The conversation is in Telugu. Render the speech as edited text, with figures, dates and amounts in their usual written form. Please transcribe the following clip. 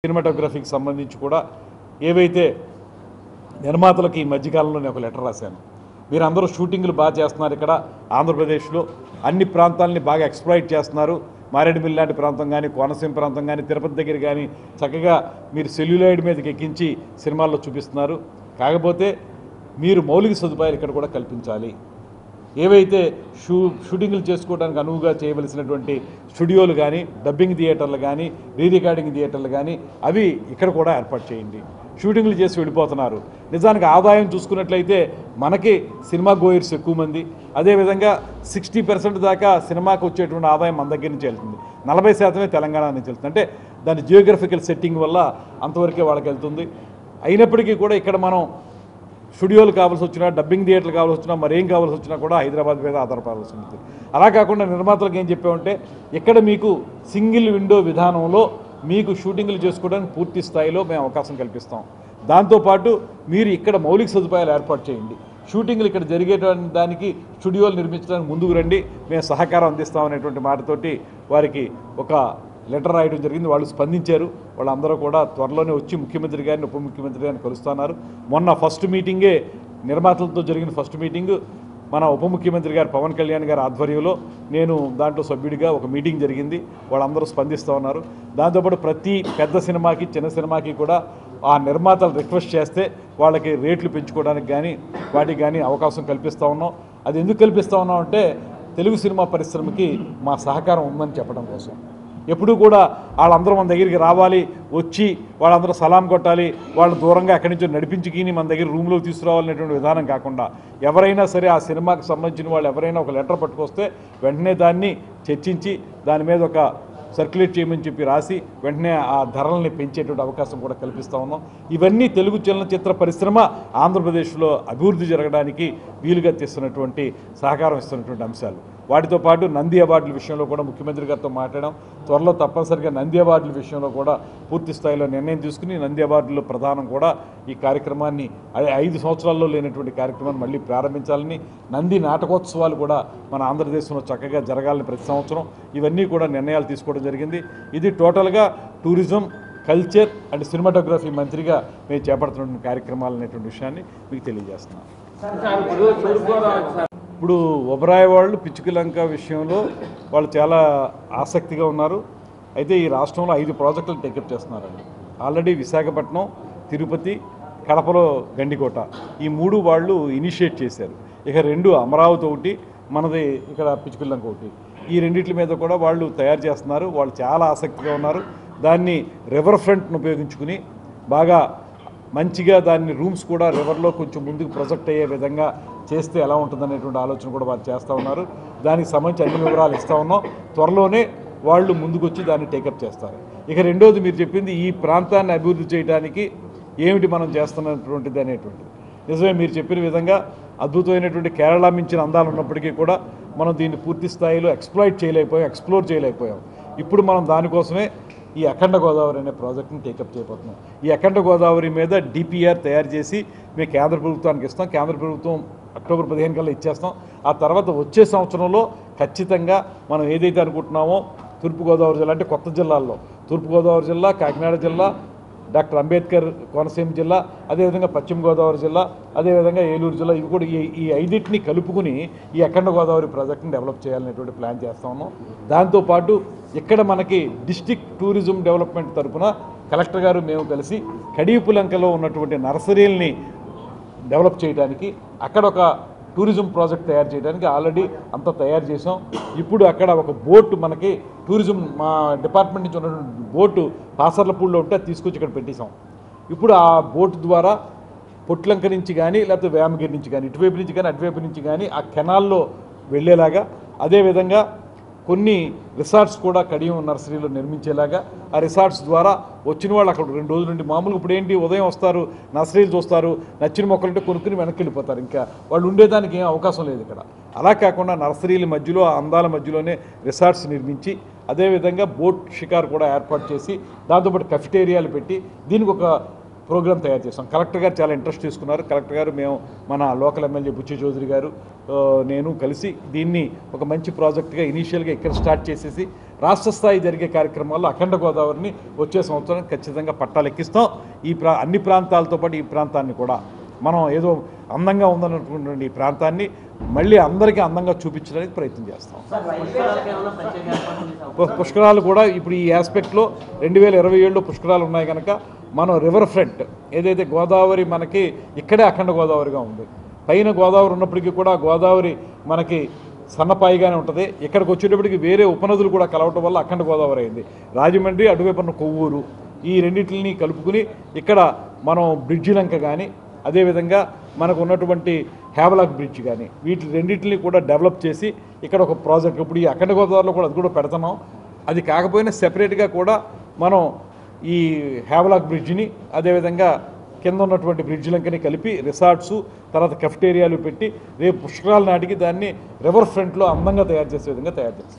సినిమాటోగ్రఫీకి సంబంధించి కూడా ఏవైతే నిర్మాతలకు ఈ మధ్యకాలంలో నేను ఒక లెటర్ రాశాను. మీరందరూ షూటింగ్లు బాగా చేస్తున్నారు. ఇక్కడ ఆంధ్రప్రదేశ్లో అన్ని ప్రాంతాలని బాగా ఎక్స్ప్లాయిట్ చేస్తున్నారు. మారేడుమిల్లి లాంటి ప్రాంతం కానీ, కోనసీమ ప్రాంతం కానీ, తిరుపతి దగ్గర కానీ చక్కగా మీరు సెల్యులాయిడ్ మీదకి ఎక్కించి సినిమాల్లో చూపిస్తున్నారు. కాకపోతే మీరు మౌలిక సదుపాయాలు ఇక్కడ కూడా కల్పించాలి. ఏవైతే షూటింగ్లు చేసుకోవడానికి అనువుగా చేయవలసినటువంటి స్టూడియోలు కానీ, డబ్బింగ్ థియేటర్లు కానీ, రీ రికార్డింగ్ థియేటర్లు కానీ అవి ఇక్కడ కూడా ఏర్పాటు చేయండి. షూటింగ్లు చేసి వెళ్ళిపోతున్నారు. నిజానికి ఆదాయం చూసుకున్నట్లయితే మనకి సినిమా గోయర్స్ ఎక్కువ మంది. అదేవిధంగా 60% దాకా సినిమాకు వచ్చేటువంటి ఆదాయం మన దగ్గర నుంచి వెళ్తుంది. 40% తెలంగాణ నుంచి వెళ్తుంది. అంటే దాని జియోగ్రఫికల్ సెట్టింగ్ వల్ల అంతవరకే వాళ్ళకి వెళ్తుంది. అయినప్పటికీ కూడా ఇక్కడ మనం స్టూడియోలు కావాల్సి వచ్చినా, డబ్బింగ్ థియేటర్లు కావాల్సి వచ్చినా, మరేం కావాల్సి వచ్చినా కూడా హైదరాబాద్ మీద ఆధారపడాల్సి ఉంటుంది. అలా కాకుండా నిర్మాతలకు ఏం చెప్పామంటే ఇక్కడ మీకు సింగిల్ విండో విధానంలో మీకు షూటింగ్లు చేసుకోవడానికి పూర్తి స్థాయిలో మేము అవకాశం కల్పిస్తాం. దాంతోపాటు మీరు ఇక్కడ మౌలిక సదుపాయాలు ఏర్పాటు చేయండి. షూటింగ్లు ఇక్కడ జరిగేటువంటి దానికి స్టూడియోలు నిర్మించడానికి ముందుకు రండి, మేము సహకారం అందిస్తామనేటువంటి మాటతోటి వారికి ఒక లెటర్ రాయడం జరిగింది. వాళ్ళు స్పందించారు. వాళ్ళందరూ కూడా త్వరలోనే వచ్చి ముఖ్యమంత్రి గారిని, ఉప ముఖ్యమంత్రి గారిని కలుస్తున్నారు. మొన్న ఫస్ట్ మీటింగే నిర్మాతలతో జరిగిన ఫస్ట్ మీటింగు మన ఉప ముఖ్యమంత్రి గారు పవన్ కళ్యాణ్ గారి ఆధ్వర్యంలో నేను దాంట్లో సభ్యుడిగా ఒక మీటింగ్ జరిగింది. వాళ్ళందరూ స్పందిస్తూ ఉన్నారు. దాంతోపాటు ప్రతి పెద్ద సినిమాకి, చిన్న సినిమాకి కూడా ఆ నిర్మాతలు రిక్వెస్ట్ చేస్తే వాళ్ళకి రేట్లు పెంచుకోవడానికి కానీ వాటికి కానీ అవకాశం కల్పిస్తూ ఉన్నాం. అది ఎందుకు కల్పిస్తూ ఉన్నాం అంటే తెలుగు సినిమా పరిశ్రమకి మా సహకారం ఉందని చెప్పడం కోసం. ఎప్పుడూ కూడా వాళ్ళందరూ మన దగ్గరికి రావాలి, వచ్చి వాళ్ళందరూ సలాం కొట్టాలి, వాళ్ళు దూరంగా ఎక్కడి నుంచో నడిపించుకుని మన దగ్గర రూమ్లోకి తీసుకురావాలనేటువంటి విధానం కాకుండా ఎవరైనా సరే ఆ సినిమాకి సంబంధించిన వాళ్ళు ఎవరైనా ఒక లెటర్ పట్టుకొస్తే వెంటనే దాన్ని చర్చించి దాని మీద ఒక సర్క్యులేట్ చేయమని చెప్పి రాసి వెంటనే ఆ ధరల్ని పెంచేటువంటి అవకాశం కూడా కల్పిస్తూ ఉన్నాం. ఇవన్నీ తెలుగు చలనచిత్ర పరిశ్రమ ఆంధ్రప్రదేశ్లో అభివృద్ధి జరగడానికి వీలుగా తీస్తున్నటువంటి సహకారం ఇస్తున్నటువంటి అంశాలు. వాటితో పాటు నంది అవార్డుల విషయంలో కూడా ముఖ్యమంత్రి గారితో మాట్లాడాం. త్వరలో తప్పనిసరిగా నంది అవార్డుల విషయంలో కూడా పూర్తి స్థాయిలో నిర్ణయం తీసుకుని నంది అవార్డుల ప్రధానం కూడా ఈ కార్యక్రమాన్ని 5 సంవత్సరాల్లో లేనటువంటి కార్యక్రమాన్ని మళ్ళీ ప్రారంభించాలని, నంది నాటకోత్సవాలు కూడా మన ఆంధ్రదేశంలో చక్కగా జరగాలని ప్రతి సంవత్సరం ఇవన్నీ కూడా నిర్ణయాలు తీసుకోవడం జరిగింది. ఇది టోటల్గా టూరిజం, కల్చర్ అండ్ సినిమాటోగ్రఫీ మంత్రిగా మేము చేపడుతున్న కార్యక్రమాలు అనేటువంటి విషయాన్ని మీకు తెలియజేస్తున్నాను. ఇప్పుడు ఒబరాయ్ వాళ్ళు పిచ్చుకలంక విషయంలో వాళ్ళు చాలా ఆసక్తిగా ఉన్నారు. అయితే ఈ రాష్ట్రంలో 5 ప్రాజెక్టులు టేకప్ చేస్తున్నారండి. ఆల్రెడీ విశాఖపట్నం, తిరుపతి, కడపలో గండికోట ఈ 3 వాళ్ళు ఇనిషియేట్ చేశారు. ఇక 2 అమరావతి ఒకటి, మనది ఇక్కడ పిచ్చుకలంక ఒకటి. ఈ రెండింటి మీద కూడా వాళ్ళు తయారు చేస్తున్నారు. వాళ్ళు చాలా ఆసక్తిగా ఉన్నారు. దాన్ని రివర్ ఫ్రంట్ను ఉపయోగించుకుని బాగా మంచిగా దాన్ని రూమ్స్ కూడా రివర్లో కొంచెం ముందుకు ప్రొజెక్ట్ అయ్యే విధంగా చేస్తే ఎలా ఉంటుందనేటువంటి ఆలోచన కూడా వాళ్ళు చేస్తూ ఉన్నారు. దానికి సంబంధించి అన్ని వివరాలు ఇస్తూ ఉన్నాం. త్వరలోనే వాళ్ళు ముందుకొచ్చి దాన్ని టేకప్ చేస్తారు. ఇక రెండోది మీరు చెప్పింది ఈ ప్రాంతాన్ని అభివృద్ధి చేయడానికి ఏమిటి మనం చేస్తున్నటువంటిది అనేటువంటిది నిజమే. మీరు చెప్పిన విధంగా అద్భుతమైనటువంటి కేరళ మించిన అందాలు ఉన్నప్పటికీ కూడా మనం దీన్ని పూర్తి స్థాయిలో ఎక్స్ప్లోర్ చేయలేకపోయాం. ఇప్పుడు మనం దానికోసమే ఈ అఖండ గోదావరి అనే ప్రాజెక్ట్ని టేకప్ చేయబోతున్నాం. ఈ అఖండ గోదావరి మీద డిపిఆర్ తయారు చేసి మేము కేంద్ర ప్రభుత్వానికి ఇస్తాం. కేంద్ర ప్రభుత్వం అక్టోబర్ 15 కల్లా ఇచ్చేస్తాం. ఆ తర్వాత వచ్చే సంవత్సరంలో ఖచ్చితంగా మనం ఏదైతే అనుకుంటున్నామో తూర్పుగోదావరి జిల్లా అంటే కొత్త జిల్లాల్లో తూర్పుగోదావరి జిల్లా, కాకినాడ జిల్లా, డాక్టర్ అంబేద్కర్ కోనసీమ జిల్లా, అదేవిధంగా పశ్చిమ గోదావరి జిల్లా, అదేవిధంగా ఏలూరు జిల్లా, ఇవి కూడా ఈ 5టిని కలుపుకుని ఈ అఖండ గోదావరి ప్రాజెక్ట్ని డెవలప్ చేయాలనేటువంటి ప్లాన్ చేస్తా ఉన్నాం. దాంతోపాటు ఇక్కడ మనకి డిస్ట్రిక్ట్ టూరిజం డెవలప్మెంట్ తరఫున కలెక్టర్ గారు మేము కలిసి కడియపులంకలో ఉన్నటువంటి నర్సరీల్ని డెవలప్ చేయడానికి అక్కడ ఒక టూరిజం ప్రాజెక్ట్ తయారు చేయడానికి ఆల్రెడీ అంతా తయారు చేసాం. ఇప్పుడు అక్కడ ఒక బోటు మనకి టూరిజం మా డిపార్ట్మెంట్ నుంచి ఉన్నటువంటి బోటు పాసర్లపూడిలో ఉంటే తీసుకొచ్చి ఇక్కడ పెట్టేశాం. ఇప్పుడు ఆ బోటు ద్వారా పొట్లంక నుంచి కానీ లేకపోతే వేమగిరి నుంచి కానీ ఇటువైపు నుంచి కానీ అటువైపు నుంచి కానీ ఆ కెనాల్లో వెళ్ళేలాగా, అదేవిధంగా కొన్ని రిసార్ట్స్ కూడా కడియం నర్సరీలో నిర్మించేలాగా ఆ రిసార్ట్స్ ద్వారా వచ్చిన వాళ్ళు అక్కడ 2 రోజుల నుండి మామూలుగా ఇప్పుడు ఏంటి ఉదయం వస్తారు, నర్సరీలు చూస్తారు, నచ్చిన మొక్కలుంటే కొనుక్కుని వెనక్కి వెళ్ళిపోతారు. ఇంకా వాళ్ళు ఉండేదానికి ఏం అవకాశం లేదు ఇక్కడ. అలా కాకుండా నర్సరీల మధ్యలో ఆ అందాల మధ్యలోనే రిసార్ట్స్ నిర్మించి అదేవిధంగా బోట్ షికార్ కూడా ఏర్పాటు చేసి దాంతోపాటు కఫెటేరియాలు పెట్టి దీనికి ఒక ప్రోగ్రామ్ తయారు చేస్తాం. కలెక్టర్ గారు చాలా ఇంట్రెస్ట్ తీసుకున్నారు. కలెక్టర్ గారు, మేము, మన లోకల్ ఎమ్మెల్యే బుచ్చి చౌదరి గారు, నేను కలిసి దీన్ని ఒక మంచి ప్రాజెక్ట్గా ఇనీషియల్గా ఇక్కడ స్టార్ట్ చేసేసి రాష్ట్ర స్థాయి జరిగే కార్యక్రమాల్లో అఖండ గోదావరిని వచ్చే సంవత్సరం ఖచ్చితంగా పట్టాలెక్కిస్తాం. అన్ని ప్రాంతాలతో పాటు ఈ ప్రాంతాన్ని కూడా మనం ఏదో అందంగా ఉందనుకుంటున్న ఈ ప్రాంతాన్ని మళ్ళీ అందరికీ అందంగా చూపించడానికి ప్రయత్నం చేస్తాం. పుష్కరాలు కూడా ఇప్పుడు ఈ ఆస్పెక్ట్లో 2027లో పుష్కరాలు ఉన్నాయి కనుక మనం రివర్ ఫ్రంట్ ఏదైతే గోదావరి మనకి ఇక్కడే అఖండ గోదావరిగా ఉంది. పైన గోదావరి ఉన్నప్పటికీ కూడా గోదావరి మనకి సన్నపాయిగానే ఉంటుంది. ఇక్కడికి వచ్చేటప్పటికి వేరే ఉపనదులు కూడా కలవటం వల్ల అఖండ గోదావరి అయింది. రాజమండ్రి, అటువైపున్న కొవ్వూరు, ఈ రెండింటిని కలుపుకుని ఇక్కడ మనం బ్రిడ్జి లంక కానీ, అదేవిధంగా మనకు ఉన్నటువంటి హ్యావలాక్ బ్రిడ్జ్ కానీ, వీటి రెండింటిని కూడా డెవలప్ చేసి ఇక్కడ ఒక ప్రాజెక్ట్ ఇప్పుడు ఈ అఖండ గోదావరిలో కూడా అది కూడా పెడుతున్నాం. అది కాకపోయినా సెపరేట్గా కూడా మనం ఈ హ్యావలాక్ బ్రిడ్జిని, అదేవిధంగా కింద ఉన్నటువంటి బ్రిడ్జ్ లంకని కలిపి రిసార్ట్స్, తర్వాత కెఫ్టేరియాలు పెట్టి రేపు పుష్కరాల నాటికి దాన్ని రివర్ ఫ్రంట్లో అందంగా తయారు చేసే విధంగా తయారు చేస్తాం.